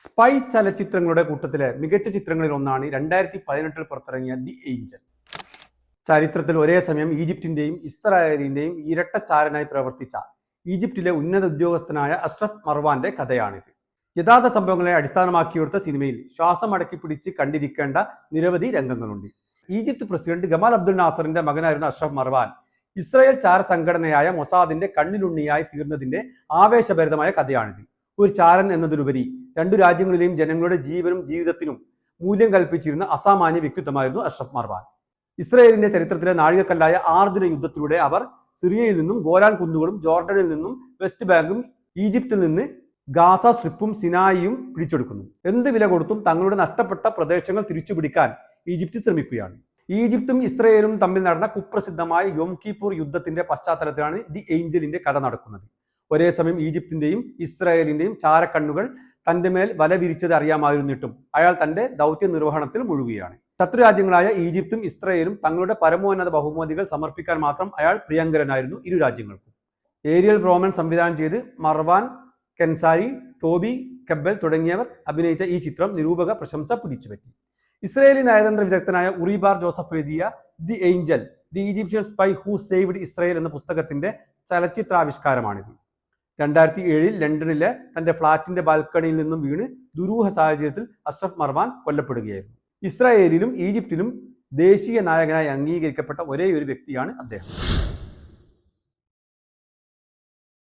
Spy ചലച്ചിത്രങ്ങളുടെ കൂട്ടത്തിലെ മികച്ച ചിത്രങ്ങളിൽ ഒന്നാണ് 2018 പുറത്തിറങ്ങിയ ദി ഏഞ്ചൽ. ചരിത്രത്തിൽ ഒരേ സമയം ഈജിപ്തിന്റെയും ഇസ്രായേലിന്റെയും ഇരട്ടച്ചാരനായി പ്രവർത്തിച്ച ഈജിപ്തിലെ ഉന്നത ഉദ്യോഗസ്ഥനായ അഷ്റഫ് മർവാന്റെ കഥയാണിത്. യഥാർത്ഥ സംഭവങ്ങളെ അടിസ്ഥാനമാക്കിയെടുത്ത സിനിമയിൽ ശ്വാസം അടക്കിപ്പിടിച്ച് കണ്ടിരിക്കേണ്ട നിരവധി രംഗങ്ങളുണ്ട്. ഈജിപ്ത് പ്രസിഡന്റ് ഗമാൽ അബ്ദുൽ നാസറിന്റെ മകനായിരുന്ന അഷ്റഫ് മർവാൻ ഇസ്രായേൽ ചാര സംഘടനയായ മൊസാദിന്റെ കണ്ണിലുണ്ണിയായി തീർന്നതിന്റെ ആവേശഭരിതമായ കഥയാണിത്. ഒരു ചാരൻ എന്നതിലുപരി രണ്ടു രാജ്യങ്ങളിലെയും ജനങ്ങളുടെ ജീവനും ജീവിതത്തിനും മൂല്യം കൽപ്പിച്ചിരുന്ന അസാമാന്യ വ്യക്തിത്വമായിരുന്നു അഷ്റഫ് മർവാൻ. ഇസ്രായേലിന്റെ ചരിത്രത്തിലെ നാഴികക്കല്ലായ 6 ദിന യുദ്ധത്തിലൂടെ അവർ സിറിയയിൽ നിന്നും ഗോലാൻ കുന്നുകളും ജോർഡനിൽ നിന്നും വെസ്റ്റ് ബാങ്കും ഈജിപ്തിൽ നിന്ന് ഗാസ സ്ട്രിപ്പും സിനായിയും പിടിച്ചെടുക്കുന്നു. എന്ത് വില കൊടുത്തും തങ്ങളുടെ നഷ്ടപ്പെട്ട പ്രദേശങ്ങൾ തിരിച്ചുപിടിക്കാൻ ഈജിപ്ത് ശ്രമിക്കുകയാണ്. ഈജിപ്തും ഇസ്രായേലും തമ്മിൽ നടന്ന കുപ്രസിദ്ധമായ യോം കിപ്പൂർ യുദ്ധത്തിന്റെ പശ്ചാത്തലത്തിലാണ് ദി ഏഞ്ചലിന്റെ കഥ നടക്കുന്നത്. ഒരേ സമയം ഈജിപ്തിന്റെയും ഇസ്രായേലിന്റെയും ചാരക്കണ്ണുകൾ തന്റെ മേൽ വല വിരിച്ചത് അറിയാമായിരുന്നിട്ടും അയാൾ തന്റെ ദൗത്യ നിർവഹണത്തിൽ മുഴുകുകയാണ്. ശത്രുരാജ്യങ്ങളായ ഈജിപ്തും ഇസ്രായേലും തങ്ങളുടെ പരമോന്നത ബഹുമതികൾ സമർപ്പിക്കാൻ മാത്രം അയാൾ പ്രിയങ്കരനായിരുന്നു ഇരു രാജ്യങ്ങൾക്കും. ഏരിയൽ വ്രോമൻ സംവിധാനം ചെയ്ത് മർവാൻ കെൻസാരി, ടോബി കെബൽ തുടങ്ങിയവർ അഭിനയിച്ച ഈ ചിത്രം നിരൂപക പ്രശംസ പിടിച്ചുപറ്റി. ഇസ്രായേലി നയതന്ത്ര വിദഗ്ധനായ ഉറി ബാർ ജോസഫ് എഴുതിയ the Angel the Egyptian spy who saved Israel എന്ന പുസ്തകത്തിന്റെ ചലച്ചിത്രാവിഷ്കാരമാണിത്. 2007 ലണ്ടനിലെ തന്റെ ഫ്ളാറ്റിന്റെ ബാൽക്കണിയിൽ നിന്നും വീണ് ദുരൂഹ സാഹചര്യത്തിൽ അഷ്റഫ് മർവാൻ കൊല്ലപ്പെടുകയായിരുന്നു. ഇസ്രായേലിലും ഈജിപ്തിലും ദേശീയ നായകനായി അംഗീകരിക്കപ്പെട്ട ഒരേയൊരു വ്യക്തിയാണ് അദ്ദേഹം.